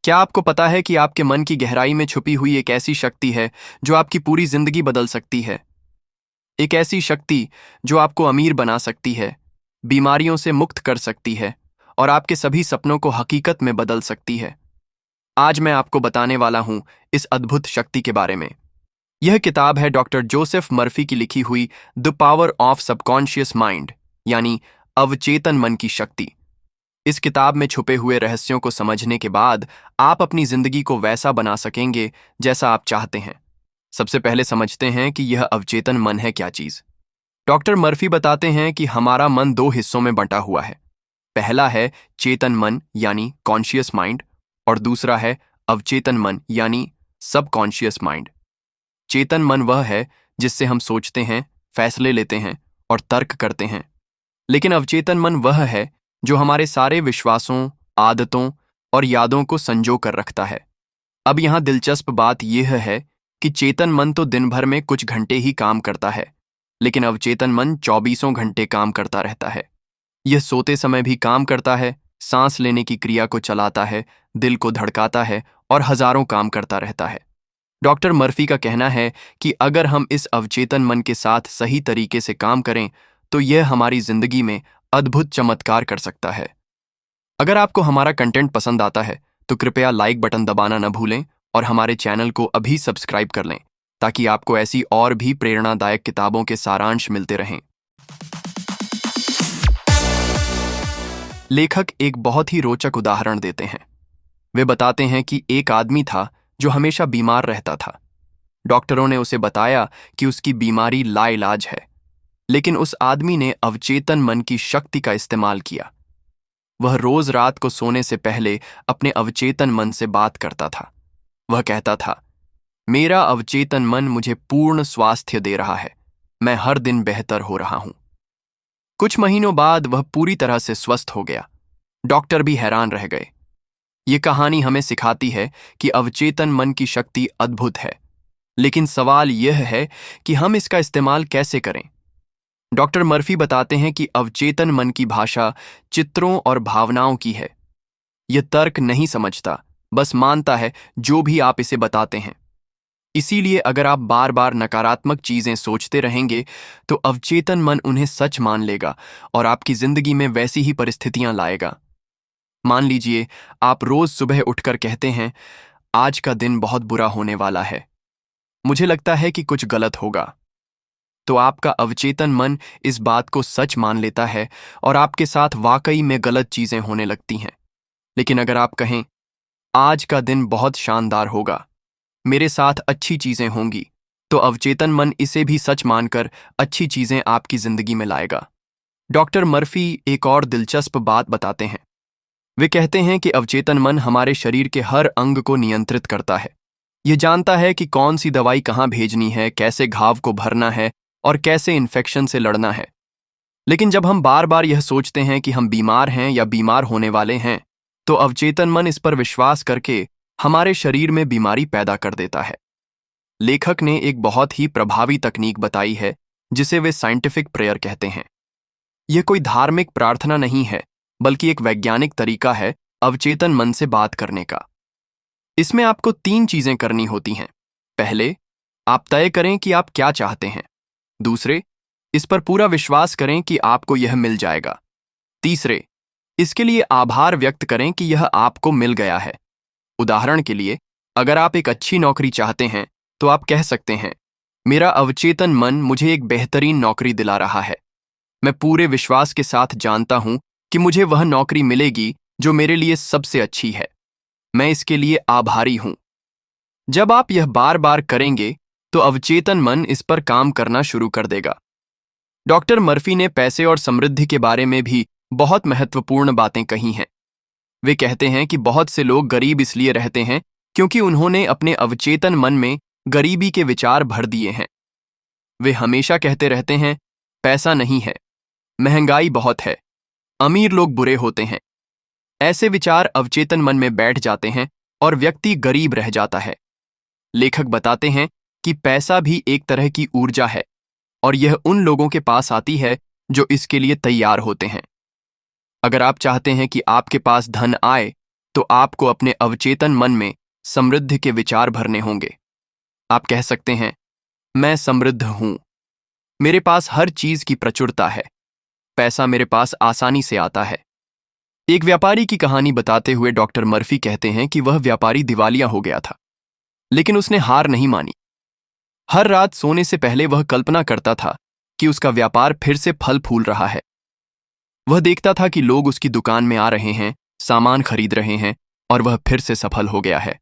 क्या आपको पता है कि आपके मन की गहराई में छुपी हुई एक ऐसी शक्ति है जो आपकी पूरी जिंदगी बदल सकती है? एक ऐसी शक्ति जो आपको अमीर बना सकती है, बीमारियों से मुक्त कर सकती है और आपके सभी सपनों को हकीकत में बदल सकती है। आज मैं आपको बताने वाला हूं इस अद्भुत शक्ति के बारे में। यह किताब है डॉक्टर जोसेफ मर्फी की लिखी हुई the power of subconscious mind, यानी अवचेतन मन की शक्ति। इस किताब में छुपे हुए रहस्यों को समझने के बाद आप अपनी जिंदगी को वैसा बना सकेंगे जैसा आप चाहते हैं। सबसे पहले समझते हैं कि यह अवचेतन मन है क्या चीज। डॉक्टर मर्फी बताते हैं कि हमारा मन दो हिस्सों में बंटा हुआ है। पहला है चेतन मन यानी कॉन्शियस माइंड, और दूसरा है अवचेतन मन यानी सबकॉन्शियस माइंड। चेतन मन वह है जिससे हम सोचते हैं, फैसले लेते हैं और तर्क करते हैं। लेकिन अवचेतन मन वह है जो हमारे सारे विश्वासों, आदतों और यादों को संजो कर रखता है। अब यहाँ दिलचस्प बात यह है कि चेतन मन तो दिन भर में कुछ घंटे ही काम करता है, लेकिन अवचेतन मन 24 घंटे काम करता रहता है। यह सोते समय भी काम करता है, सांस लेने की क्रिया को चलाता है, दिल को धड़काता है और हजारों काम करता रहता है। डॉक्टर मर्फी का कहना है कि अगर हम इस अवचेतन मन के साथ सही तरीके से काम करें तो यह हमारी जिंदगी में अद्भुत चमत्कार कर सकता है। अगर आपको हमारा कंटेंट पसंद आता है तो कृपया लाइक बटन दबाना न भूलें और हमारे चैनल को अभी सब्सक्राइब कर लें ताकि आपको ऐसी और भी प्रेरणादायक किताबों के सारांश मिलते रहें। लेखक एक बहुत ही रोचक उदाहरण देते हैं। वे बताते हैं कि एक आदमी था जो हमेशा बीमार रहता था। डॉक्टरों ने उसे बताया कि उसकी बीमारी लाइलाज है, लेकिन उस आदमी ने अवचेतन मन की शक्ति का इस्तेमाल किया। वह रोज रात को सोने से पहले अपने अवचेतन मन से बात करता था। वह कहता था, मेरा अवचेतन मन मुझे पूर्ण स्वास्थ्य दे रहा है, मैं हर दिन बेहतर हो रहा हूं। कुछ महीनों बाद वह पूरी तरह से स्वस्थ हो गया। डॉक्टर भी हैरान रह गए। ये कहानी हमें सिखाती है कि अवचेतन मन की शक्ति अद्भुत है, लेकिन सवाल यह है कि हम इसका इस्तेमाल कैसे करें। डॉक्टर मर्फी बताते हैं कि अवचेतन मन की भाषा चित्रों और भावनाओं की है। यह तर्क नहीं समझता, बस मानता है जो भी आप इसे बताते हैं। इसीलिए अगर आप बार बार नकारात्मक चीजें सोचते रहेंगे तो अवचेतन मन उन्हें सच मान लेगा और आपकी जिंदगी में वैसी ही परिस्थितियां लाएगा। मान लीजिए आप रोज सुबह उठकर कहते हैं, आज का दिन बहुत बुरा होने वाला है, मुझे लगता है कि कुछ गलत होगा। तो आपका अवचेतन मन इस बात को सच मान लेता है और आपके साथ वाकई में गलत चीजें होने लगती हैं। लेकिन अगर आप कहें, आज का दिन बहुत शानदार होगा, मेरे साथ अच्छी चीजें होंगी, तो अवचेतन मन इसे भी सच मानकर अच्छी चीजें आपकी जिंदगी में लाएगा। डॉक्टर मर्फी एक और दिलचस्प बात बताते हैं। वे कहते हैं कि अवचेतन मन हमारे शरीर के हर अंग को नियंत्रित करता है। यह जानता है कि कौन सी दवाई कहाँ भेजनी है, कैसे घाव को भरना है और कैसे इन्फेक्शन से लड़ना है। लेकिन जब हम बार बार यह सोचते हैं कि हम बीमार हैं या बीमार होने वाले हैं, तो अवचेतन मन इस पर विश्वास करके हमारे शरीर में बीमारी पैदा कर देता है। लेखक ने एक बहुत ही प्रभावी तकनीक बताई है जिसे वे साइंटिफिक प्रेयर कहते हैं। यह कोई धार्मिक प्रार्थना नहीं है, बल्कि एक वैज्ञानिक तरीका है अवचेतन मन से बात करने का। इसमें आपको 3 चीजें करनी होती हैं। पहले, आप तय करें कि आप क्या चाहते हैं। दूसरे, इस पर पूरा विश्वास करें कि आपको यह मिल जाएगा। तीसरे, इसके लिए आभार व्यक्त करें कि यह आपको मिल गया है। उदाहरण के लिए, अगर आप एक अच्छी नौकरी चाहते हैं तो आप कह सकते हैं, मेरा अवचेतन मन मुझे एक बेहतरीन नौकरी दिला रहा है। मैं पूरे विश्वास के साथ जानता हूं कि मुझे वह नौकरी मिलेगी जो मेरे लिए सबसे अच्छी है। मैं इसके लिए आभारी हूं। जब आप यह बार बार करेंगे तो अवचेतन मन इस पर काम करना शुरू कर देगा। डॉक्टर मर्फी ने पैसे और समृद्धि के बारे में भी बहुत महत्वपूर्ण बातें कही हैं। वे कहते हैं कि बहुत से लोग गरीब इसलिए रहते हैं क्योंकि उन्होंने अपने अवचेतन मन में गरीबी के विचार भर दिए हैं। वे हमेशा कहते रहते हैं, पैसा नहीं है, महंगाई बहुत है, अमीर लोग बुरे होते हैं। ऐसे विचार अवचेतन मन में बैठ जाते हैं और व्यक्ति गरीब रह जाता है। लेखक बताते हैं कि पैसा भी एक तरह की ऊर्जा है और यह उन लोगों के पास आती है जो इसके लिए तैयार होते हैं। अगर आप चाहते हैं कि आपके पास धन आए तो आपको अपने अवचेतन मन में समृद्धि के विचार भरने होंगे। आप कह सकते हैं, मैं समृद्ध हूं, मेरे पास हर चीज की प्रचुरता है, पैसा मेरे पास आसानी से आता है। एक व्यापारी की कहानी बताते हुए डॉक्टर मर्फी कहते हैं कि वह व्यापारी दिवालिया हो गया था, लेकिन उसने हार नहीं मानी। हर रात सोने से पहले वह कल्पना करता था कि उसका व्यापार फिर से फल फूल रहा है। वह देखता था कि लोग उसकी दुकान में आ रहे हैं, सामान खरीद रहे हैं, और वह फिर से सफल हो गया है।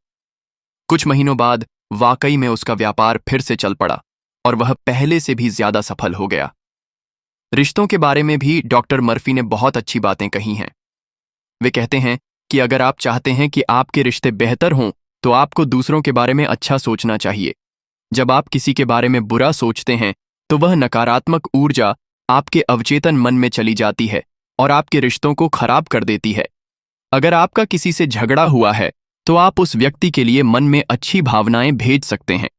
कुछ महीनों बाद वाकई में उसका व्यापार फिर से चल पड़ा और वह पहले से भी ज्यादा सफल हो गया। रिश्तों के बारे में भी डॉक्टर मर्फी ने बहुत अच्छी बातें कही हैं। वे कहते हैं कि अगर आप चाहते हैं कि आपके रिश्ते बेहतर हों, तो आपको दूसरों के बारे में अच्छा सोचना चाहिए। जब आप किसी के बारे में बुरा सोचते हैं, तो वह नकारात्मक ऊर्जा आपके अवचेतन मन में चली जाती है और आपके रिश्तों को खराब कर देती है। अगर आपका किसी से झगड़ा हुआ है, तो आप उस व्यक्ति के लिए मन में अच्छी भावनाएं भेज सकते हैं।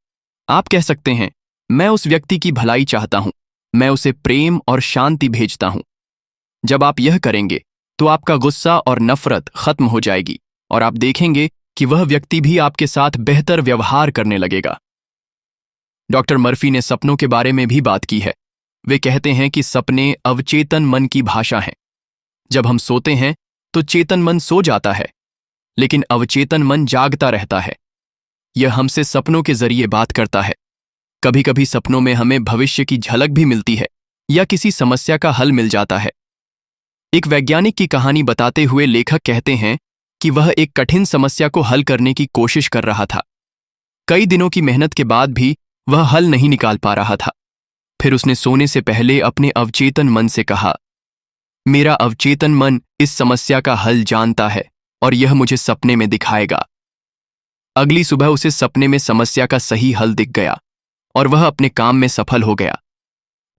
आप कह सकते हैं, मैं उस व्यक्ति की भलाई चाहता हूं, मैं उसे प्रेम और शांति भेजता हूं। जब आप यह करेंगे, तो आपका गुस्सा और नफरत खत्म हो जाएगी और आप देखेंगे कि वह व्यक्ति भी आपके साथ बेहतर व्यवहार करने लगेगा। डॉक्टर मर्फी ने सपनों के बारे में भी बात की है। वे कहते हैं कि सपने अवचेतन मन की भाषा हैं। जब हम सोते हैं, तो चेतन मन सो जाता है, लेकिन अवचेतन मन जागता रहता है। यह हमसे सपनों के जरिए बात करता है। कभी कभी सपनों में हमें भविष्य की झलक भी मिलती है या किसी समस्या का हल मिल जाता है। एक वैज्ञानिक की कहानी बताते हुए लेखक कहते हैं कि वह एक कठिन समस्या को हल करने की कोशिश कर रहा था। कई दिनों की मेहनत के बाद भी वह हल नहीं निकाल पा रहा था। फिर उसने सोने से पहले अपने अवचेतन मन से कहा, मेरा अवचेतन मन इस समस्या का हल जानता है और यह मुझे सपने में दिखाएगा। अगली सुबह उसे सपने में समस्या का सही हल दिख गया और वह अपने काम में सफल हो गया।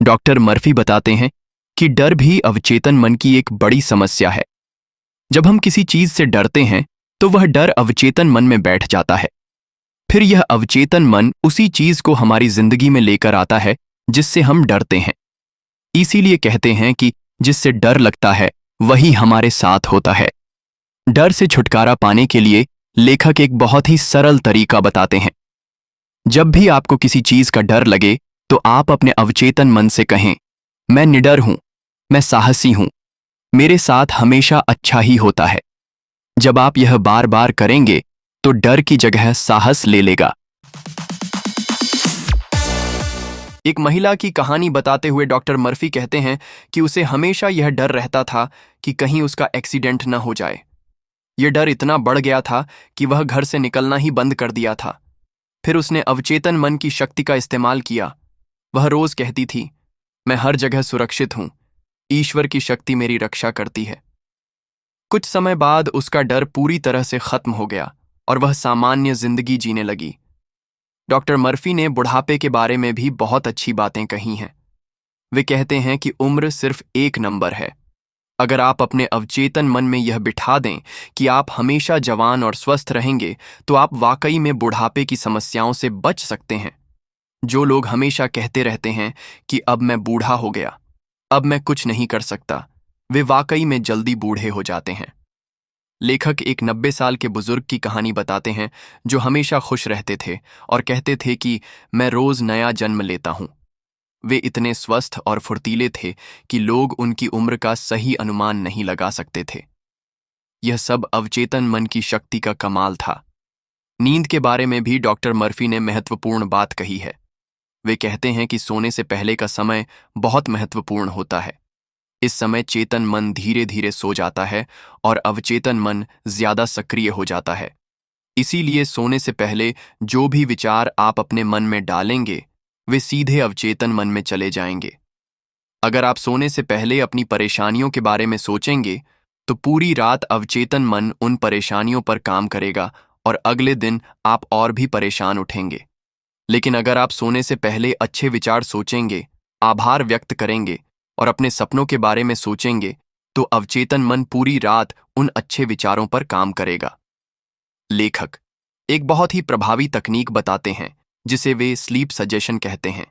डॉक्टर मर्फी बताते हैं कि डर भी अवचेतन मन की एक बड़ी समस्या है। जब हम किसी चीज से डरते हैं, तो वह डर अवचेतन मन में बैठ जाता है। फिर यह अवचेतन मन उसी चीज को हमारी जिंदगी में लेकर आता है जिससे हम डरते हैं। इसीलिए कहते हैं कि जिससे डर लगता है वही हमारे साथ होता है। डर से छुटकारा पाने के लिए लेखक एक बहुत ही सरल तरीका बताते हैं। जब भी आपको किसी चीज का डर लगे, तो आप अपने अवचेतन मन से कहें, मैं निडर हूं, मैं साहसी हूं, मेरे साथ हमेशा अच्छा ही होता है। जब आप यह बार बार करेंगे, तो डर की जगह साहस ले लेगा। एक महिला की कहानी बताते हुए डॉक्टर मर्फी कहते हैं कि उसे हमेशा यह डर रहता था कि कहीं उसका एक्सीडेंट न हो जाए। यह डर इतना बढ़ गया था कि वह घर से निकलना ही बंद कर दिया था। फिर उसने अवचेतन मन की शक्ति का इस्तेमाल किया। वह रोज कहती थी, मैं हर जगह सुरक्षित हूं, ईश्वर की शक्ति मेरी रक्षा करती है। कुछ समय बाद उसका डर पूरी तरह से खत्म हो गया और वह सामान्य जिंदगी जीने लगी। डॉक्टर मर्फी ने बुढ़ापे के बारे में भी बहुत अच्छी बातें कही हैं। वे कहते हैं कि उम्र सिर्फ एक नंबर है। अगर आप अपने अवचेतन मन में यह बिठा दें कि आप हमेशा जवान और स्वस्थ रहेंगे, तो आप वाकई में बुढ़ापे की समस्याओं से बच सकते हैं। जो लोग हमेशा कहते रहते हैं कि अब मैं बूढ़ा हो गया, अब मैं कुछ नहीं कर सकता, वे वाकई में जल्दी बूढ़े हो जाते हैं। लेखक एक 90 साल के बुजुर्ग की कहानी बताते हैं जो हमेशा खुश रहते थे और कहते थे कि मैं रोज नया जन्म लेता हूं। वे इतने स्वस्थ और फुर्तीले थे कि लोग उनकी उम्र का सही अनुमान नहीं लगा सकते थे। यह सब अवचेतन मन की शक्ति का कमाल था। नींद के बारे में भी डॉक्टर मर्फी ने महत्वपूर्ण बात कही है। वे कहते हैं कि सोने से पहले का समय बहुत महत्वपूर्ण होता है। इस समय चेतन मन धीरे धीरे सो जाता है और अवचेतन मन ज्यादा सक्रिय हो जाता है। इसीलिए सोने से पहले जो भी विचार आप अपने मन में डालेंगे, वे सीधे अवचेतन मन में चले जाएंगे। अगर आप सोने से पहले अपनी परेशानियों के बारे में सोचेंगे, तो पूरी रात अवचेतन मन उन परेशानियों पर काम करेगा और अगले दिन आप और भी परेशान उठेंगे। लेकिन अगर आप सोने से पहले अच्छे विचार सोचेंगे, आभार व्यक्त करेंगे और अपने सपनों के बारे में सोचेंगे, तो अवचेतन मन पूरी रात उन अच्छे विचारों पर काम करेगा। लेखक एक बहुत ही प्रभावी तकनीक बताते हैं जिसे वे स्लीप सजेशन कहते हैं।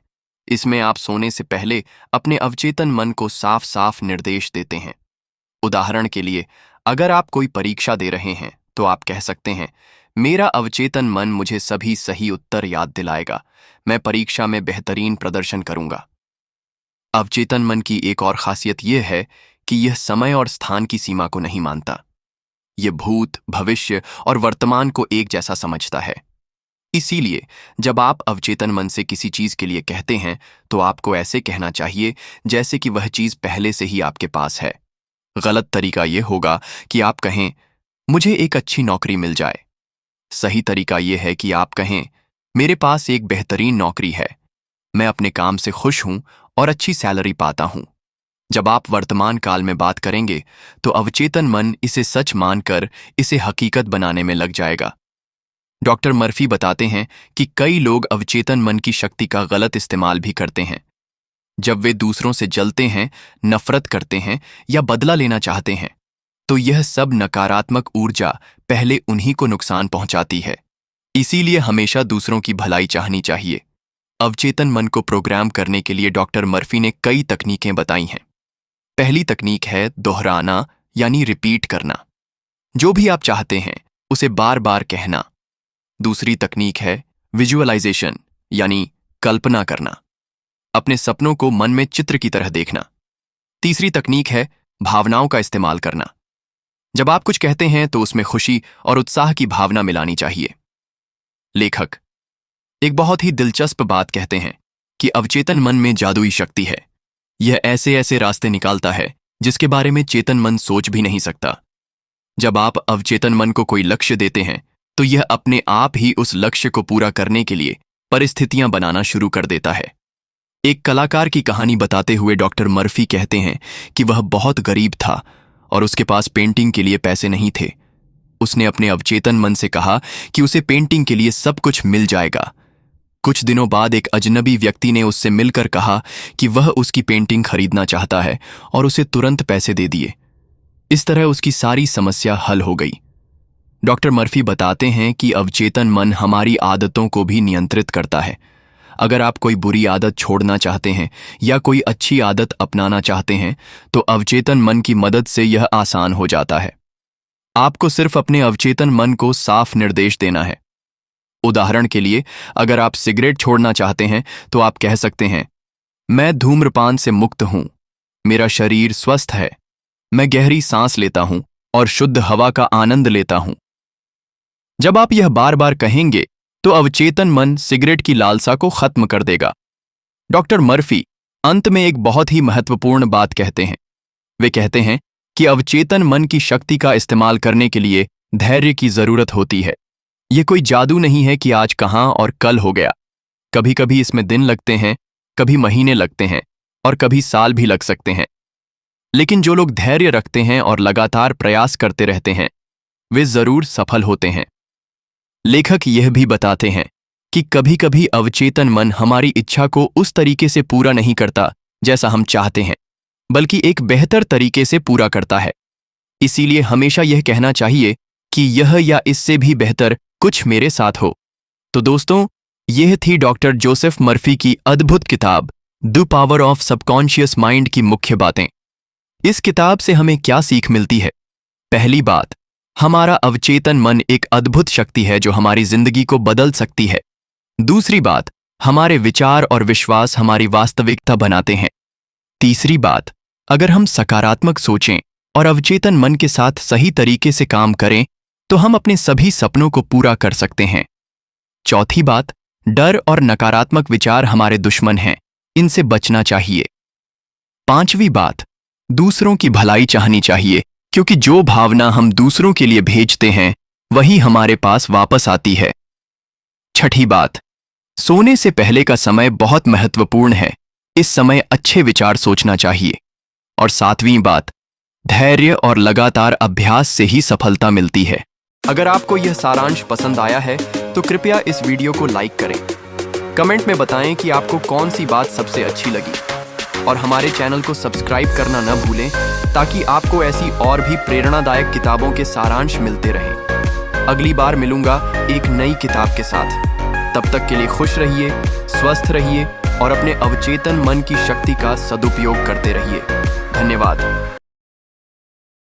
इसमें आप सोने से पहले अपने अवचेतन मन को साफ साफ निर्देश देते हैं। उदाहरण के लिए, अगर आप कोई परीक्षा दे रहे हैं, तो आप कह सकते हैं, मेरा अवचेतन मन मुझे सभी सही उत्तर याद दिलाएगा, मैं परीक्षा में बेहतरीन प्रदर्शन करूंगा। अवचेतन मन की एक और खासियत यह है कि यह समय और स्थान की सीमा को नहीं मानता। यह भूत, भविष्य और वर्तमान को एक जैसा समझता है। इसीलिए जब आप अवचेतन मन से किसी चीज के लिए कहते हैं तो आपको ऐसे कहना चाहिए जैसे कि वह चीज पहले से ही आपके पास है। गलत तरीका यह होगा कि आप कहें, मुझे एक अच्छी नौकरी मिल जाए। सही तरीका यह है कि आप कहें, मेरे पास एक बेहतरीन नौकरी है, मैं अपने काम से खुश हूं और अच्छी सैलरी पाता हूं। जब आप वर्तमान काल में बात करेंगे तो अवचेतन मन इसे सच मानकर इसे हकीकत बनाने में लग जाएगा। डॉक्टर मर्फी बताते हैं कि कई लोग अवचेतन मन की शक्ति का गलत इस्तेमाल भी करते हैं। जब वे दूसरों से जलते हैं, नफरत करते हैं या बदला लेना चाहते हैं, तो यह सब नकारात्मक ऊर्जा पहले उन्हीं को नुकसान पहुंचाती है। इसीलिए हमेशा दूसरों की भलाई चाहनी चाहिए। अवचेतन मन को प्रोग्राम करने के लिए डॉक्टर मर्फी ने कई तकनीकें बताई हैं। पहली तकनीक है दोहराना यानी रिपीट करना। जो भी आप चाहते हैं उसे बार बार कहना। दूसरी तकनीक है विजुअलाइजेशन यानी कल्पना करना, अपने सपनों को मन में चित्र की तरह देखना। तीसरी तकनीक है भावनाओं का इस्तेमाल करना। जब आप कुछ कहते हैं तो उसमें खुशी और उत्साह की भावना मिलानी चाहिए। लेखक एक बहुत ही दिलचस्प बात कहते हैं कि अवचेतन मन में जादुई शक्ति है। यह ऐसे ऐसे रास्ते निकालता है जिसके बारे में चेतन मन सोच भी नहीं सकता। जब आप अवचेतन मन को कोई लक्ष्य देते हैं तो यह अपने आप ही उस लक्ष्य को पूरा करने के लिए परिस्थितियां बनाना शुरू कर देता है। एक कलाकार की कहानी बताते हुए डॉक्टर मर्फी कहते हैं कि वह बहुत गरीब था और उसके पास पेंटिंग के लिए पैसे नहीं थे। उसने अपने अवचेतन मन से कहा कि उसे पेंटिंग के लिए सब कुछ मिल जाएगा। कुछ दिनों बाद एक अजनबी व्यक्ति ने उससे मिलकर कहा कि वह उसकी पेंटिंग खरीदना चाहता है और उसे तुरंत पैसे दे दिए। इस तरह उसकी सारी समस्या हल हो गई। डॉक्टर मर्फी बताते हैं कि अवचेतन मन हमारी आदतों को भी नियंत्रित करता है। अगर आप कोई बुरी आदत छोड़ना चाहते हैं या कोई अच्छी आदत अपनाना चाहते हैं तो अवचेतन मन की मदद से यह आसान हो जाता है। आपको सिर्फ अपने अवचेतन मन को साफ निर्देश देना है। उदाहरण के लिए, अगर आप सिगरेट छोड़ना चाहते हैं तो आप कह सकते हैं, मैं धूम्रपान से मुक्त हूं, मेरा शरीर स्वस्थ है, मैं गहरी सांस लेता हूं और शुद्ध हवा का आनंद लेता हूं। जब आप यह बार बार कहेंगे तो अवचेतन मन सिगरेट की लालसा को खत्म कर देगा। डॉक्टर मर्फी अंत में एक बहुत ही महत्वपूर्ण बात कहते हैं। वे कहते हैं कि अवचेतन मन की शक्ति का इस्तेमाल करने के लिए धैर्य की जरूरत होती है। यह कोई जादू नहीं है कि आज कहां और कल हो गया। कभी कभी इसमें दिन लगते हैं, कभी महीने लगते हैं और कभी साल भी लग सकते हैं। लेकिन जो लोग धैर्य रखते हैं और लगातार प्रयास करते रहते हैं वे जरूर सफल होते हैं। लेखक यह भी बताते हैं कि कभी कभी अवचेतन मन हमारी इच्छा को उस तरीके से पूरा नहीं करता जैसा हम चाहते हैं, बल्कि एक बेहतर तरीके से पूरा करता है। इसीलिए हमेशा यह कहना चाहिए कि यह या इससे भी बेहतर कुछ मेरे साथ हो। तो दोस्तों, यह थी डॉक्टर जोसेफ मर्फी की अद्भुत किताब the power of subconscious mind की मुख्य बातें। इस किताब से हमें क्या सीख मिलती है? पहली बात, हमारा अवचेतन मन एक अद्भुत शक्ति है जो हमारी जिंदगी को बदल सकती है। दूसरी बात, हमारे विचार और विश्वास हमारी वास्तविकता बनाते हैं। तीसरी बात, अगर हम सकारात्मक सोचें और अवचेतन मन के साथ सही तरीके से काम करें तो हम अपने सभी सपनों को पूरा कर सकते हैं। चौथी बात, डर और नकारात्मक विचार हमारे दुश्मन हैं, इनसे बचना चाहिए। पांचवी बात, दूसरों की भलाई चाहनी चाहिए, क्योंकि जो भावना हम दूसरों के लिए भेजते हैं वही हमारे पास वापस आती है। छठी बात, सोने से पहले का समय बहुत महत्वपूर्ण है, इस समय अच्छे विचार सोचना चाहिए। और सातवीं बात, धैर्य और लगातार अभ्यास से ही सफलता मिलती है। अगर आपको यह सारांश पसंद आया है तो कृपया इस वीडियो को लाइक करें। कमेंट में बताएं कि आपको कौन सी बात सबसे अच्छी लगी और हमारे चैनल को सब्सक्राइब करना न भूलें ताकि आपको ऐसी और भी प्रेरणादायक किताबों के सारांश मिलते रहें। अगली बार मिलूंगा एक नई किताब के साथ। तब तक के लिए खुश रहिए, स्वस्थ रहिए और अपने अवचेतन मन की शक्ति का सदुपयोग करते रहिए। धन्यवाद।